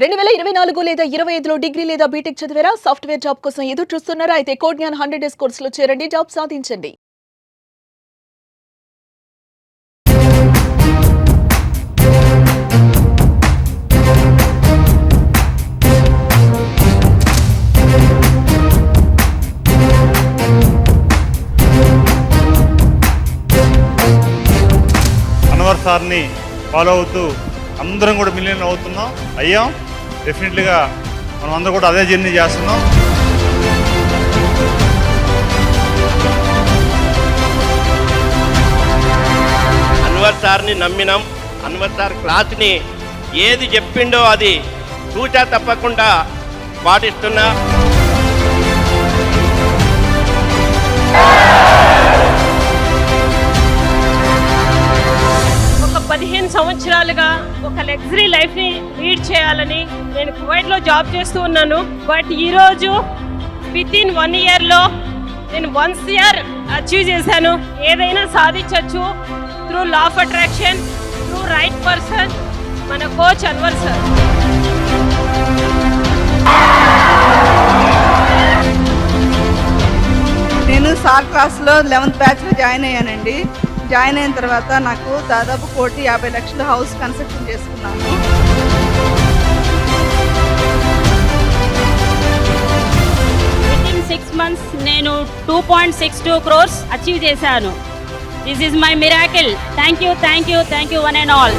2024 లేదా 25లో డిగ్రీ లేదా బీటెక్ చదివారా? సాఫ్ట్వేర్ జాబ్ కోసం ఎదురు చూస్తున్నారా? అయితే కోడ్ జ్ఞాన్ 100 డేస్ కోర్సులో చేరండి, జాబ్ సాధించండి. అన్వర్ సార్ని ఫాలో అవుతూ అందరం కూడా మిలియన్ అవుతున్నాం, అయ్యాం. డెఫినెట్లీగా మనం అందరూ కూడా అదే జర్నీ చేస్తున్నాం. అన్వర్ సార్ని నమ్మినాం. అన్వర్ సార్ క్లాస్ని ఏది చెప్పిండో అది తూచా తప్పకుండా పాటిస్తున్నా. ఒక 15 సంవత్సరాలుగా ఒక లగ్జరీ లైఫ్ని లీడ్ చేయాలని నేను కువైట్లో జాబ్ చేస్తూ ఉన్నాను. బట్ ఈరోజు వితిన్ 1 ఇయర్లో నేను 1 ఇయర్ అచీవ్ చేశాను. ఏదైనా సాధించవచ్చు through law of attraction, through right person, మన కోచ్ అన్వర్ సార్. నేను సార్ క్లాస్లో 11th బ్యాచ్లో జాయిన్ అయ్యానండి. జాయిన్ అయిన తర్వాత నాకు దాదాపు 1,50,00,000 హౌస్ కన్స్ట్రక్షన్ చేసుకున్నాను. వితిన్ 6 months నేను 2.62 crores అచీవ్ చేశాను. This is my miracle. Thank you, thank you, thank you one and all.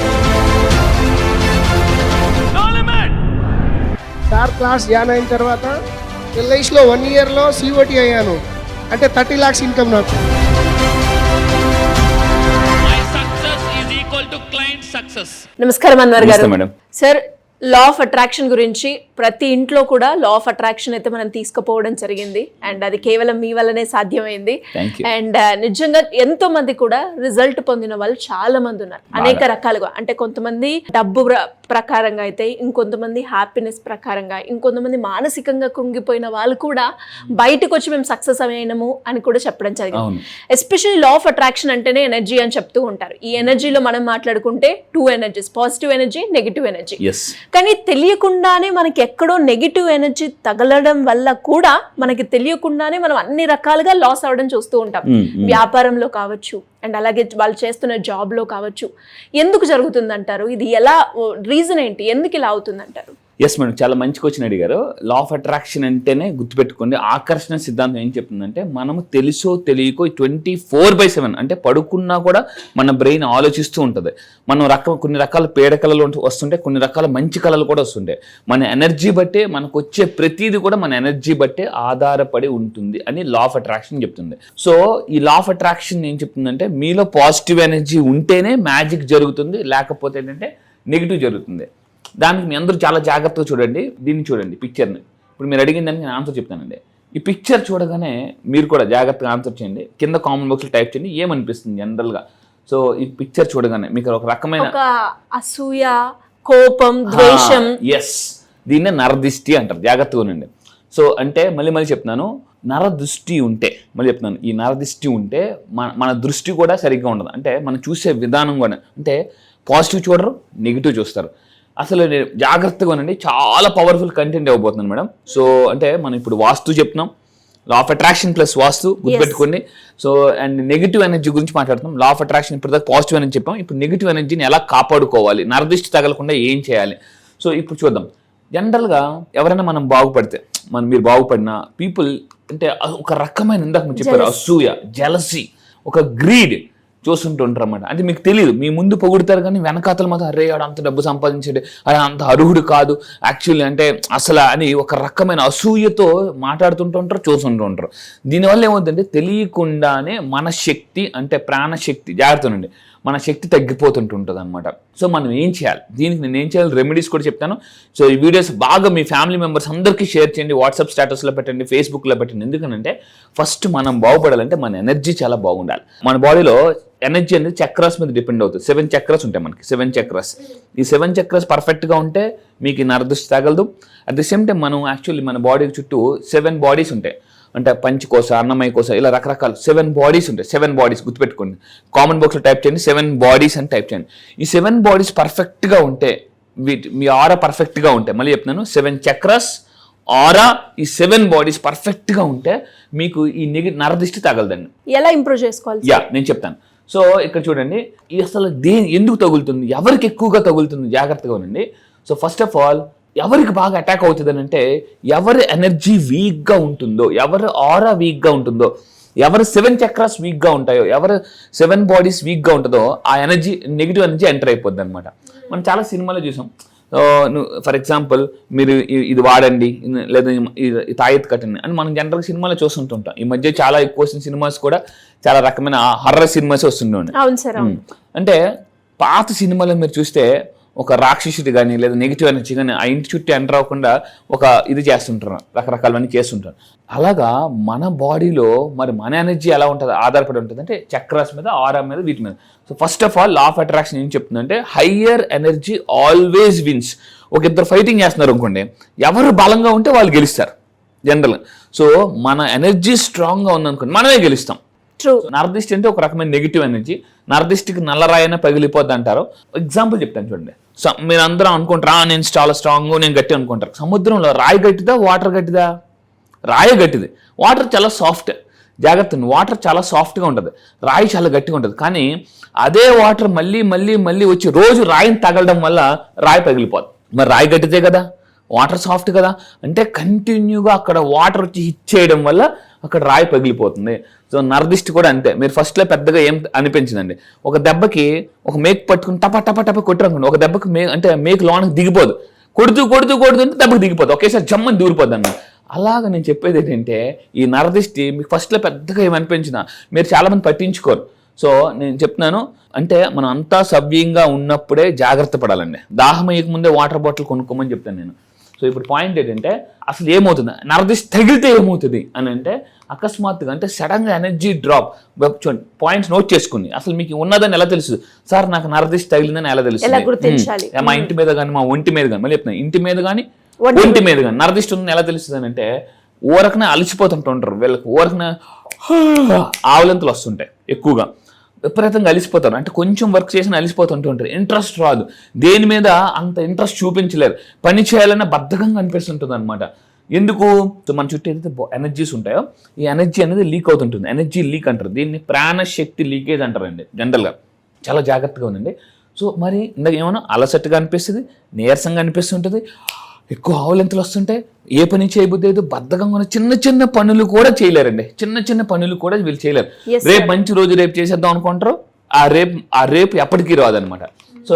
Sir class join అయిన తర్వాత ఎల్ఐసిలో 1 ఇయర్లో సిఓటి అయ్యాను. అంటే 30 lakhs ఇన్కమ్ నాకు. నమస్కారం అన్వర్ గారు. Madam. Sir, law of attraction గురించి ప్రతి ఇంట్లో కూడా లా ఆఫ్ అట్రాక్షన్ అయితే మనం తీసుకుపోవడం జరిగింది. అండ్ అది కేవలం మీ వల్లనే సాధ్యమైంది. అండ్ నిజంగా ఎంతో మంది కూడా రిజల్ట్ పొందిన వాళ్ళు చాలా మంది ఉన్నారు, అనేక రకాలుగా. అంటే కొంతమంది డబ్బు ప్రకారంగా అయితే, ఇంకొంతమంది హ్యాపీనెస్ ప్రకారంగా, ఇంకొంతమంది మానసికంగా కృంగిపోయిన వాళ్ళు కూడా బయటకు వచ్చి మేము సక్సెస్ అయినాము అని కూడా చెప్పడం జరిగింది. ఎస్పెషల్లీ లా ఆఫ్ అట్రాక్షన్ అంటేనే ఎనర్జీ అని చెప్తూ ఉంటారు. ఈ ఎనర్జీలో మనం మాట్లాడుకుంటే 2 energies, positive energy, negative energy. కానీ తెలియకుండానే మనకి ఎక్కడో నెగిటివ్ ఎనర్జీ తగలడం వల్ల కూడా మనకి తెలియకుండానే మనం అన్ని రకాలుగా లాస్ అవ్వడం చూస్తూ ఉంటాం. వ్యాపారంలో కావచ్చు, అండ్ అలాగే వాళ్ళు చేస్తున్న జాబ్లో కావచ్చు. ఎందుకు జరుగుతుందంటారు? ఇది ఎలా, రీజన్ ఏంటి, ఎందుకు ఇలా అవుతుందంటారు? ఎస్ మేడం, చాలా మంచి క్వశ్చన్ అడిగారు. లా ఆఫ్ అట్రాక్షన్ అంటేనే గుర్తుపెట్టుకోండి, ఆకర్షణ సిద్ధాంతం ఏం చెప్తుందంటే, మనము తెలుసో తెలియకో 24/7 అంటే పడుకున్నా కూడా మన బ్రెయిన్ ఆలోచిస్తూ ఉంటుంది. మనం కొన్ని రకాల పేడ కళలు వస్తుంటాయి, కొన్ని రకాల మంచి కళలు కూడా వస్తుంటాయి. మన ఎనర్జీ బట్టే, మనకు వచ్చే ప్రతిదీ కూడా మన ఎనర్జీ బట్టే ఆధారపడి ఉంటుంది అని లా ఆఫ్ అట్రాక్షన్ చెప్తుంది. సో ఈ లా ఆఫ్ అట్రాక్షన్ ఏం చెప్తుందంటే, మీలో పాజిటివ్ ఎనర్జీ ఉంటేనే మ్యాజిక్ జరుగుతుంది, లేకపోతే ఏంటంటే నెగిటివ్ జరుగుతుంది. దానికి మీ అందరూ చాలా జాగ్రత్తగా చూడండి. దీన్ని చూడండి, పిక్చర్ని. ఇప్పుడు మీరు అడిగిన దానికి నేను ఆన్సర్ చెప్తానండి. ఈ పిక్చర్ చూడగానే మీరు కూడా జాగ్రత్తగా ఆన్సర్ చేయండి. కింద కామెంట్ బాక్స్లో టైప్ చేయండి ఏమనిపిస్తుంది జనరల్గా. సో ఈ పిక్చర్ చూడగానే మీకు ఒక రకమైన అసూయ, కోపం, ద్వేషం. ఎస్, దీన్నే నరదిష్టి అంటారు. జాగ్రత్తగా ఉండండి. సో అంటే మళ్ళీ చెప్తున్నాను, నరదృష్టి ఉంటే, మళ్ళీ చెప్తున్నాను, ఈ నరదిష్టి ఉంటే మన దృష్టి కూడా సరిగ్గా ఉండదు. అంటే మనం చూసే విధానం కూడా, అంటే పాజిటివ్ చూడరు, నెగిటివ్ చూస్తారు. అసలు నేను జాగ్రత్తగా ఉండండి, చాలా పవర్ఫుల్ కంటెంట్ ఇవ్వబోతున్నాను మేడం. సో అంటే మనం ఇప్పుడు వాస్తు చెప్తున్నాం, లా ఆఫ్ అట్రాక్షన్ ప్లస్ వాస్తు గుర్తుపెట్టుకోండి. సో అండ్ నెగిటివ్ ఎనర్జీ గురించి మాట్లాడుతున్నాం. లా ఆఫ్ అట్రాక్షన్ ఇప్పుడు పాజిటివ్ ఎనర్జీ చెప్పాం, ఇప్పుడు నెగిటివ్ ఎనర్జీని ఎలా కాపాడుకోవాలి, నరదిష్టి తగలకుండా ఏం చేయాలి. సో ఇప్పుడు చూద్దాం. జనరల్గా ఎవరైనా మనం బాగుపడితే, మీరు బాగుపడిన పీపుల్ అంటే ఒక రకమైన, ఇందాక మీరు చెప్పారు, అసూయ, జెలసీ, ఒక గ్రీడ్ చూస్తుంటూ ఉంటారు అన్నమాట. అంటే మీకు తెలియదు, మీ ముందు పొగుడుతారు కానీ వెనకాతలు మాత్రం అరే ఆడు అంత డబ్బు సంపాదించాడు, అరే అంత అర్హుడు కాదు యాక్చువల్లీ అంటే అసలు అని ఒక రకమైన అసూయతో మాట్లాడుతుంటూ ఉంటారు, చూస్తుంటూ ఉంటారు. దీనివల్ల ఏమవుతుందంటే తెలియకుండానే మన శక్తి, అంటే ప్రాణశక్తి, జాగ్రత్తనండి, మన శక్తి తగ్గిపోతుంటుంటుంది అనమాట. సో మనం ఏం చేయాలి, దీనికి నేను ఏం చేయాలి, రెమెడీస్ కూడా చెప్తాను. సో ఈ వీడియోస్ బాగా మీ ఫ్యామిలీ మెంబర్స్ అందరికీ షేర్ చేయండి, వాట్సాప్ స్టేటస్లో పెట్టండి, ఫేస్బుక్లో పెట్టండి. ఎందుకంటే ఫస్ట్ మనం బాగుపడాలంటే మన ఎనర్జీ చాలా బాగుండాలి. మన బాడీలో ఎనర్జీ అనేది చక్రాస్ మీద డిపెండ్ అవుతుంది. 7 చక్రాస్ ఉంటాయి మనకి, 7 చక్రాస్. ఈ 7 చక్రాస్ పర్ఫెక్ట్గా ఉంటే మీకు నరదృష్టి తగలదు. అట్ ది సేమ్ టైం మనం యాక్చువల్లీ మన బాడీ చుట్టూ 7 బాడీస్ ఉంటాయి. అంటే పంచకోశ, అన్నమయ కోశ, ఇలా రకరకాల 7 బాడీస్ ఉంటాయి. 7 బాడీస్ గుర్తుపెట్టుకోండి. కామెంట్ బాక్స్లో టైప్ చేయండి 7 బాడీస్ అని టైప్ చేయండి. ఈ 7 బాడీస్ పర్ఫెక్ట్గా ఉంటే మీ ఆరా పర్ఫెక్ట్గా ఉంటాయి. మళ్ళీ చెప్తున్నాను, 7 చక్రాస్ ఆరా, ఈ 7 బాడీస్ పర్ఫెక్ట్గా ఉంటే మీకు ఈ నరదిష్టి తగలదండి. ఎలా ఇంప్రూవ్ చేసుకోవాలి? నేను చెప్తాను. సో ఇక్కడ చూడండి, అసలు ఎందుకు తగులుతుంది, ఎవరికి ఎక్కువగా తగులుతుంది, జాగ్రత్తగా ఉండండి. సో ఫస్ట్ ఆఫ్ ఆల్ ఎవరికి బాగా అటాక్ అవుతుంది అని అంటే, ఎవరి ఎనర్జీ వీక్గా ఉంటుందో, ఎవరి ఆరా వీక్గా ఉంటుందో, ఎవరు 7 చక్రాస్ వీక్గా ఉంటాయో, ఎవరు 7 బాడీస్ వీక్గా ఉంటుందో ఆ ఎనర్జీ, నెగిటివ్ ఎనర్జీ ఎంటర్ అయిపోద్ది అనమాట. మనం చాలా సినిమాలో చూసాం. ఫర్ ఎగ్జాంపుల్, మీరు ఇది వాడండి లేదా తాయెత్తు కట్టండి అని మనం జనరల్గా సినిమాలో చూస్తుంటుంటాం. ఈ మధ్య చాలా ఎక్కువ సినిమాస్ కూడా చాలా రకమైన హర్రర్ సినిమాస్ వస్తుండే. అంటే పాత సినిమాలో మీరు చూస్తే ఒక రాక్షసుడు కానీ లేదా నెగిటివ్ ఎనర్జీ కానీ ఆ ఇంటి చుట్టూ ఎంటర్ అవ్వకుండా ఒక ఇది చేస్తుంటారు, రకరకాలవన్నీ చేస్తుంటారు. అలాగా మన బాడీలో మరి మన ఎనర్జీ ఎలా ఉంటుంది, ఆధారపడి ఉంటుంది అంటే చక్రాస్ మీద, ఆరా మీద, వీటి మీద. So first of all, law of attraction ఏం చెప్తుందంటే, హయ్యర్ ఎనర్జీ ఆల్వేస్ విన్స్. ఒక ఇద్దరు ఫైటింగ్ చేస్తున్నారు అనుకోండి, ఎవరు బలంగా ఉంటే వాళ్ళు గెలుస్తారు జనరల్గా. సో మన ఎనర్జీ స్ట్రాంగ్గా ఉందనుకోండి, మనమే గెలుస్తాం. నరదిష్టి అంటే ఒక రకమైన నెగిటివ్ ఎనర్జీ. నరదిష్టికి నల్లరాయన పగిలిపోద్ది అంటారు. ఎగ్జాంపుల్ చెప్తాను చూడండి. మీరు అందరూ అనుకుంటారా నేను చాలా స్ట్రాంగ్, నేను గట్టి అనుకుంటారు. సముద్రంలో రాయి గట్టిదా, వాటర్ గట్టిదా? రాయి గట్టిది, వాటర్ చాలా సాఫ్ట్. జాగ్రత్త, వాటర్ చాలా సాఫ్ట్గా ఉంటుంది, రాయి చాలా గట్టిగా ఉంటుంది. కానీ అదే వాటర్ మళ్ళీ మళ్ళీ మళ్ళీ వచ్చి రోజు రాయిని తగలడం వల్ల రాయి పగిలిపోద్ది. మరి రాయి గట్టిదే కదా, వాటర్ సాఫ్ట్ కదా, అంటే కంటిన్యూగా అక్కడ వాటర్ వచ్చి హిట్ చేయడం వల్ల అక్కడ రాయి పగిలిపోతుంది. సో నరదిష్టి కూడా అంతే. మీరు ఫస్ట్లో పెద్దగా ఏం అనిపించదండి, ఒక దెబ్బకి ఒక మేక్ పట్టుకుని టప టప టప కొట్టరనుకోండి, ఒక దెబ్బకి అంటే మేక్ లోనకి దిగిపోదు, కొడుతూ కొడుతూ కొడుతుంటే దెబ్బకి దిగిపోదు, ఒకేసారి జమ్మని దూరిపోద్ది అన్న. అలాగా నేను చెప్పేది ఏంటంటే, ఈ నరదిష్టి మీకు ఫస్ట్లో పెద్దగా ఏమనిపించినా మీరు చాలామంది పట్టించుకోరు. సో నేను చెప్తున్నాను, అంటే మనం అంతా సవ్యంగా ఉన్నప్పుడే జాగ్రత్త పడాలండి. దాహం అయ్యక ముందే వాటర్ బాటిల్ కొనుక్కోమని చెప్తాను నేను. సో ఇప్పుడు పాయింట్ ఏంటంటే, అసలు ఏమవుతుంది, నరదిష్టి తగిలితే ఏమవుతుంది అని అంటే, అకస్మాత్తుగా అంటే సడన్గా ఎనర్జీ డ్రాప్. చూడండి, పాయింట్స్ నోట్ చేసుకుని, అసలు మీకు ఉన్నదని ఎలా తెలుస్తుంది, సార్ నాకు నరదిష్టి తగిలిందని ఎలా తెలుస్తుంది, మా ఇంటి మీద కానీ మా ఒంటి మీద కానీ, మళ్ళీ చెప్తున్నాను ఇంటి మీద కానీ ఒంటి మీద కానీ నరదిష్టి ఉందని ఎలా తెలుస్తుంది అని అంటే, ఊరకనే అలసిపోతుంటుంటారు వీళ్ళకి, ఊరకనే ఆవులంతలు వస్తుంటాయి ఎక్కువగా, విపరీతంగా అలిసిపోతారు. అంటే కొంచెం వర్క్ చేసిన అలిసిపోతుంటుంటారు, ఇంట్రెస్ట్ రాదు, దేని మీద అంత ఇంట్రెస్ట్ చూపించలేరు, పని చేయాలన్న బద్ధకంగా అనిపిస్తుంటుంది అనమాట. ఎందుకు, మన చుట్టూ ఏదైతే ఎనర్జీస్ ఉంటాయో ఈ ఎనర్జీ అనేది లీక్ అవుతుంటుంది, ఎనర్జీ లీక్ అంటారు, దీన్ని ప్రాణశక్తి లీకేజ్ అంటారండి జనరల్గా. చాలా జాగ్రత్తగా ఉండండి. సో మరి ఇందాక ఏమన్నా అలసటగా అనిపిస్తుంది, నీరసంగా అనిపిస్తుంటుంది, ఎక్కువ ఆవులెంతలు వస్తుంటాయి, ఏ పని చేయబుద్ది లేదు, బద్ధకంగా ఉన్న చిన్న చిన్న పనులు కూడా చేయలేరండి, చిన్న చిన్న పనులు కూడా వీళ్ళు చేయలేరు. రేపు మంచి రోజు రేపు చేసేద్దాం అనుకుంటారు, ఆ రేపు ఎప్పటికీ రాదనమాట. సో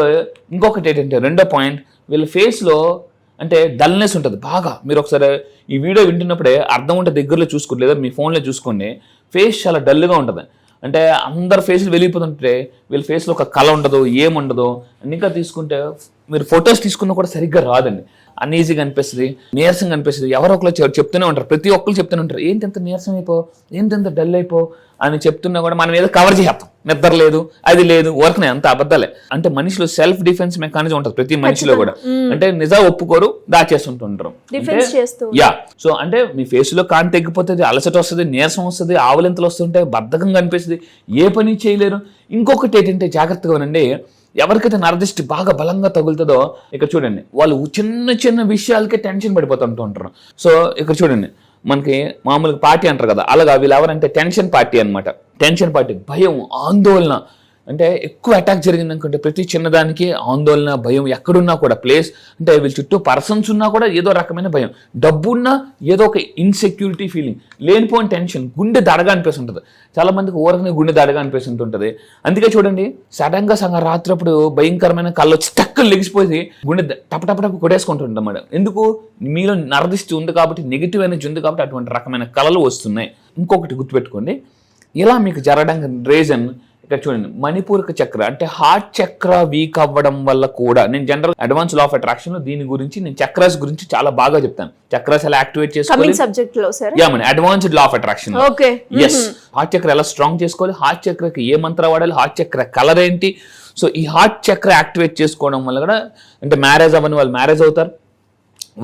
ఇంకొకటి ఏంటంటే, రెండో పాయింట్, వీళ్ళ ఫేస్లో అంటే డల్నెస్ ఉంటుంది బాగా. మీరు ఒకసారి ఈ వీడియో వింటున్నప్పుడే అర్థం ఉంటే దగ్గరలో చూసుకోండి, లేదా మీ ఫోన్లో చూసుకోండి, ఫేస్ చాలా డల్గా ఉంటుంది. అంటే అందరు ఫేస్లు వెలిగిపోతుంటే వీళ్ళ ఫేస్లో ఒక కళ ఉండదు, ఏముండదు. ఇంకా తీసుకుంటే మీరు ఫొటోస్ తీసుకున్నా కూడా సరిగ్గా రాదండి, అన్ఈజీగా అనిపిస్తుంది, నీరసంగా అనిపిస్తుంది. ఎవరో ఒకరు చెప్తూనే ఉంటారు, ప్రతి ఒక్కరు చెప్తూనే ఉంటారు, ఏంటంత నీరసం అయిపో, ఏంటంత డల్ అయిపో అని చెప్తున్నా కూడా మనం ఏదో కవర్ చేస్తాం, నిద్ర లేదు, అది లేదు, వర్క్నే, అంత అబద్ధాలే. అంటే మనిషిలో సెల్ఫ్ డిఫెన్స్ మెకానిజం ఉంటుంది ప్రతి మనిషిలో కూడా. అంటే నిజం ఒప్పుకోరు, దాచేస్తుంటుంటారు. యా, సో అంటే మీ ఫేస్ లో కాంతి తగ్గిపోతుంది, అలసట వస్తుంది, నీరసం వస్తుంది, ఆవులింతలు వస్తుంటాయి, బద్ధకంగా అనిపిస్తుంది, ఏ పని చేయలేరు. ఇంకొకటి ఏంటంటే జాగ్రత్తగా ఉండండి, ఎవరికైతే నరదిష్టి బాగా బలంగా తగులుతుందో ఇక్కడ చూడండి, వాళ్ళు చిన్న చిన్న విషయాలకే టెన్షన్ పడిపోతుంటూ ఉంటారు. సో ఇక్కడ చూడండి, మనకి మామూలుగా పార్టీ అంటారు కదా, అలాగా వీళ్ళు ఎవరంటే టెన్షన్ పార్టీ అనమాట. టెన్షన్ పార్టీ, భయం, ఆందోళన, అంటే ఎక్కువ అటాక్ జరిగింది అనుకుంటే ప్రతి చిన్నదానికి ఆందోళన, భయం, ఎక్కడున్నా కూడా ప్లేస్ అంటే వీళ్ళ చుట్టూ పర్సన్స్ ఉన్నా కూడా ఏదో రకమైన భయం, డబ్బున్నా ఏదో ఒక ఇన్సెక్యూరిటీ ఫీలింగ్, లేనిపోయిన టెన్షన్, గుండె దడగా అనిపిస్తుంటుంది. చాలా మందికి ఊరకనే గుండె దడగా అనిపిస్తుంటుంది. అందుకే చూడండి, సడన్గా రాత్రప్పుడు భయంకరమైన కళ్ళు వచ్చి టక్కులు లెగిసిపోయి గుండె టపటపటపు కొట్టేసుకుంటుంది అన్నమాట. ఎందుకు, మీలో నరదిష్టి ఉంది కాబట్టి, నెగిటివ్ ఎనర్జీ ఉంది కాబట్టి అటువంటి రకమైన కళలు వస్తున్నాయి. ఇంకొకటి గుర్తుపెట్టుకోండి, ఇలా మీకు జరగడానికి రీజన్ ఇక్కడ చూడండి, మణిపూరక చక్ర అంటే హార్ట్ చక్ర వీక్ అవ్వడం వల్ల కూడా. నేను general advance law of attraction లో దీని గురించి, నేను చక్రాస్ గురించి చాలా బాగా చెప్తాను. చక్రాస్ ఎలా యాక్టివేట్ చేసుకోవాలి, advanced law of attraction. Yes, heart chakra ఎలా స్ట్రాంగ్ చేసుకోవాలి, హార్ట్ చక్రకి ఏ మంత్ర వాడాలి, హార్ట్ చక్ర కలర్ ఏంటి. సో ఈ హార్ట్ చక్ర యాక్టివేట్ చేసుకోవడం వల్ల కూడా అంటే మ్యారేజ్ అవ్వని వాళ్ళు మ్యారేజ్ అవుతారు,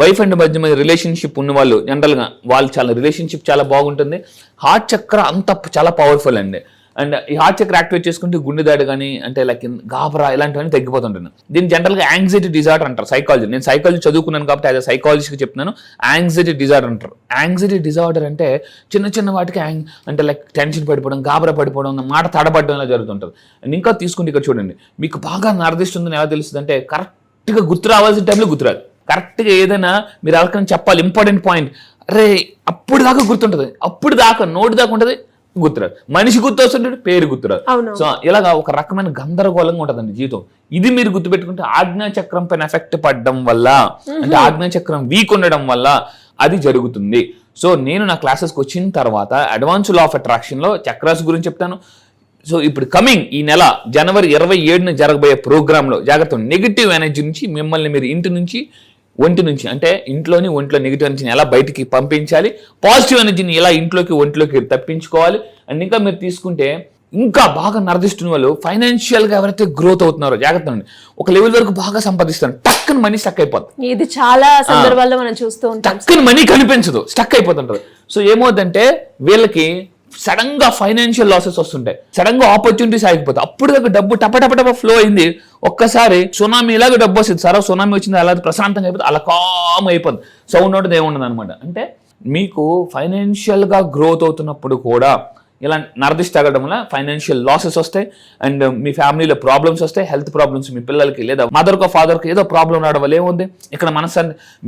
వైఫ్ అండ్ మధ్య రిలేషన్షిప్ ఉన్న వాళ్ళు జనరల్గా వాళ్ళు చాలా రిలేషన్షిప్ చాలా బాగుంటుంది. హార్ట్ చక్ర అంత చాలా పవర్ఫుల్ అండి. అండ్ ఈ హార్ట్ చక్ర యాక్టివేట్ చేసుకుంటే గుండె దాడి కానీ అంటే లైక్ గాబరా ఇలాంటివన్నీ తగ్గిపోతుంటాను. దీన్ని జనరల్గా యాంగ్జైటీ డిజార్డర్ అంటారు సైకాలజీ. నేను సైకాలజీ చదువుకున్నాను కాబట్టి అదే సైకాలజీకి చెప్తున్నాను. యాంగ్జైటీ డిజార్డర్ అంటారు. యాంగ్జైటీ డిజార్డర్ అంటే చిన్న చిన్న వాటికి అంటే లైక్ టెన్షన్ పడిపోవడం, గాబరా పడిపోవడం, మాట తడబడడం ఇలా జరుగుతుంటుంది. అండ్ ఇంకా తీసుకుంటే ఇక్కడ చూడండి, మీకు బాగా నరదిస్తుందని ఎలా తెలుస్తుంది అంటే కరెక్ట్గా గుర్తు రావాల్సిన టైంలో గుర్తురాదు. కరెక్ట్గా ఏదైనా మీరు ఎవరికైనా చెప్పాలి ఇంపార్టెంట్ పాయింట్, అరే అప్పుడు దాకా గుర్తుంటుంది, అప్పుడు దాకా నోటి దాకా ఉంటుంది, గుర్తురాదు. మనిషి గుర్తు వస్తుంటాడు, పేరు గుర్తురాదు. సో ఇలాగా ఒక రకమైన గందరగోళంగా ఉంటుందండి జీవితం. ఇది మీరు గుర్తుపెట్టుకుంటే ఆజ్ఞా చక్రం పైన ఎఫెక్ట్ పడడం వల్ల, అంటే ఆజ్ఞా చక్రం వీక్ ఉండడం వల్ల అది జరుగుతుంది. సో నేను నా క్లాసెస్కి వచ్చిన తర్వాత అడ్వాన్స్ లా ఆఫ్ అట్రాక్షన్లో చక్రాస్ గురించి చెప్తాను. సో ఇప్పుడు కమింగ్ ఈ నెల జనవరి 27న జరగబోయే ప్రోగ్రాంలో జాగ్రత్త, నెగిటివ్ ఎనర్జీ నుంచి మిమ్మల్ని మీరు ఇంటి నుంచి ఒంటి నుంచి అంటే ఇంట్లోని ఒంట్లో నెగిటివ్ ఎనర్జీని ఎలా బయటికి పంపించాలి, పాజిటివ్ ఎనర్జీని ఎలా ఇంట్లోకి ఒంట్లోకి తప్పించుకోవాలి. అండ్ ఇంకా మీరు తీసుకుంటే ఇంకా బాగా నరదిస్తున్న వాళ్ళు ఫైనాన్షియల్గా ఎవరైతే గ్రోత్ అవుతున్నారో జాగ్రత్త అండి, ఒక లెవెల్ వరకు బాగా సంపాదిస్తారు, టక్కన మనీ స్టక్ అయిపోతుంది. ఇది చాలా సందర్భాల్లో మనం చూస్తూ ఉంటాం. టక్కన మనీ కనిపించదు, స్టక్ అయిపోతుంటారు. సో ఏమవుతుందంటే వీళ్ళకి సడన్ గా ఫైనాన్షియల్ లాసెస్ వస్తుంటాయి, సడన్ గా ఆపర్చునిటీస్ ఆగిపోతాయి. అప్పుడు దాకా డబ్బు టప ఫ్లో అయింది, ఒక్కసారి సునామీ ఇలాగ డబ్బు వస్తుంది. సరే సునామీ వచ్చింది, అలా ప్రశాంతంగా అయిపోతుంది, అలా కామ్ అయిపోతుంది, సౌండ్ ఒకటి ఏముండదు అనమాట. అంటే మీకు ఫైనాన్షియల్ గా గ్రోత్ అవుతున్నప్పుడు కూడా ఇలా నరదిష్టి తగ్గడం వల్ల ఫైనాన్షియల్ లాసెస్ వస్తాయి. అండ్ మీ ఫ్యామిలీలో ప్రాబ్లమ్స్ వస్తాయి, హెల్త్ ప్రాబ్లమ్స్, మీ పిల్లలకి లేదా మదర్కో ఫాదర్కి ఏదో ప్రాబ్లం రావడం వల్ల ఏముంది ఇక్కడ మనసు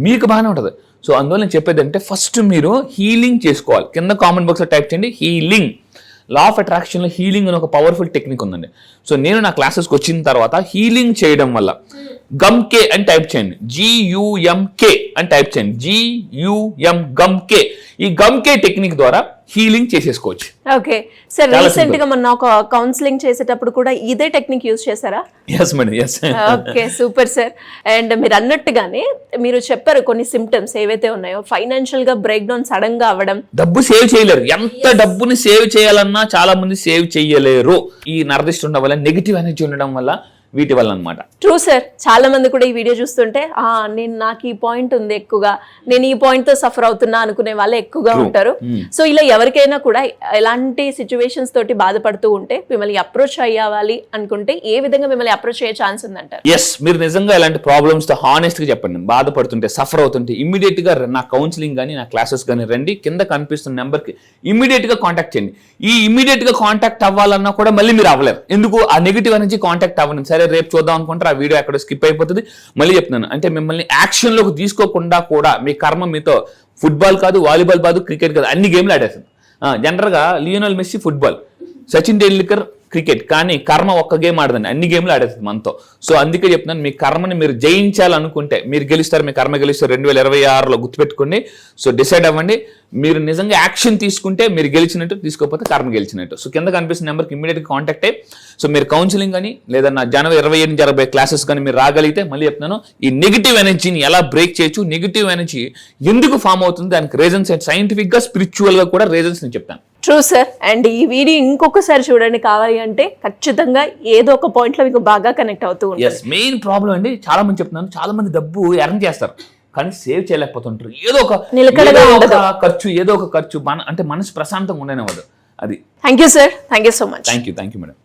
మీకు బాగానే ఉంటుంది. సో అందువల్ల నేను చెప్పేది అంటే ఫస్ట్ మీరు హీలింగ్ చేసుకోవాలి. కింద కామెంట్ బాక్స్లో టైప్ చేయండి హీలింగ్. లా ఆఫ్ అట్రాక్షన్లో హీలింగ్ అని ఒక పవర్ఫుల్ టెక్నిక్ ఉందండి. సో నేను నా క్లాసెస్కి వచ్చిన తర్వాత హీలింగ్ చేయడం వల్ల గమ్కే అని టైప్ చేయండి, GUMK అని టైప్ చేయండి, GUM గమ్కే. ఈ గమ్కే టెక్నిక్ ద్వారా హీలింగ్ చేసేసుకోవచ్చు. ఓకే సార్, రీసెంట్ గా మొన్న ఒక కౌన్సిలింగ్ చేసేటప్పుడు కూడా ఇదే టెక్నిక్ యూజ్ చేశారా? Yes madam, yes. Okay super sir. And మీరు అన్నట్టుగానే మీరు చెప్పారు కొన్ని సిమ్టమ్స్ ఏవైతే ఉన్నాయో, ఫైనాన్షియల్ గా బ్రేక్ డౌన్ సడన్ గా అవ్వడం, డబ్బు సేవ్ చేయలేరు. ఎంత డబ్బుని సేవ్ చేయాలన్నా చాలా మంది సేవ్ చేయలేరు. ఈ నరదిష్టి ఉండడం వల్ల, నెగిటివ్ ఎనర్జీ ఉండడం వల్ల, వీటి వల్ల అనమాట. True sir. చాలా మంది కూడా ఈ వీడియో చూస్తుంటే నాకు ఈ పాయింట్ ఉంది ఎక్కువగా, నేను ఈ పాయింట్ తో సఫర్ అవుతున్నా అనుకునే వాళ్ళు ఎక్కువగా ఉంటారు. సో ఇలా ఎవరికైనా కూడా ఎలాంటి సిచ్యువేషన్స్ తోటి బాధపడుతూ ఉంటే మిమ్మల్ని అప్రోచ్ అయ్యాలి అనుకుంటే ఏ విధంగా మిమ్మల్ని అప్రోచ్ అయ్యే ఛాన్స్ ఉందంటారు? ఎస్, మీరు నిజంగా ఇలాంటి ప్రాబ్లమ్స్ తో హానెస్ట్ గా చెప్పండి. బాధపడుతుంటే, సఫర్ అవుతుంటే ఇమ్మీడియట్ గా నా కౌన్సిలింగ్ కానీ నా క్లాసెస్ కానీ రండి. కింద కనిపిస్తున్న నెంబర్ కి ఇమ్మీడియట్ గా కాంటాక్ట్ చేయండి. ఈ ఇమ్మీడియట్ గా కాంటాక్ట్ అవ్వాలన్నా కూడా మళ్ళీ మీరు అవ్వలేరు. ఎందుకు? ఆ నెగిటివ్ అనేది కాంటాక్ట్ అవ్వను. సరే రేపు చూద్దాం అనుకుంటారు, ఆ వీడియో అక్కడ స్కిప్ అయిపోతుంది. మళ్ళీ చెప్తున్నాను, అంటే మిమ్మల్ని యాక్షన్ లోకి తీసుకోకుండా కూడా మీ కర్మ మీతో ఫుట్బాల్ కాదు, వాలీబాల్ కాదు, క్రికెట్ కాదు, అన్ని గేమ్లు ఆడేస్తుంది. జనరల్ గా Lionel Messi football, Sachin Tendulkar cricket, కానీ కర్మ ఒక్క గేమ్ ఆడదండి, అన్ని గేమ్లు ఆడేస్తుంది మనతో. సో అందుకే చెప్తున్నాను, మీ కర్మని మీరు జయించాలనుకుంటే మీరు గెలుస్తారు, మీ కర్మ గెలుస్తారు. 2026లో గుర్తుపెట్టుకోండి. సో డిసైడ్ అవ్వండి. మీరు నిజంగా యాక్షన్ తీసుకుంటే మీరు గెలిచినట్టు, తీసుకోకపోతే కర్మ గెలిచినట్టు. సో కింద కనిపిస్తున్న నెంబర్కి ఇమీడియట్గా కాంటాక్ట్ అయ్యి సో మీరు కౌన్సిలింగ్ కానీ లేదా నా జనవరి 27 జరగబోయే క్లాసెస్ కానీ మీరు రాగలిగితే, మళ్ళీ చెప్తున్నాను, ఈ నెగిటివ్ ఎనర్జీని ఎలా బ్రేక్ చేయొచ్చు, నెగిటివ్ ఎనర్జీ ఎందుకు ఫామ్ అవుతుంది, దానికి రీజన్స్ సైంటిఫిక్ గా, స్పిరిచువల్ గా కూడా రీజన్స్ నేను చెప్తాను. True sir. అండ్ ఈ వీడియో ఇంకొకసారి చూడండి కావాలి అంటే, ఖచ్చితంగా ఏదో ఒక పాయింట్ లో మీకు బాగా కనెక్ట్ అవుతూ ఉంటుంది. మెయిన్ ప్రాబ్లం అండి, చాలా మంది చెప్తున్నాను, చాలా మంది డబ్బు ఎర్న్ చేస్తారు కానీ సేవ్ చేయలేకపోతుంటారు. ఏదో ఒక ఖర్చు, ఏదో ఒక ఖర్చు, అంటే మనసు ప్రశాంతంగా ఉండనివ్వదు. అది. Thank you sir, thank you so much. Thank you madam.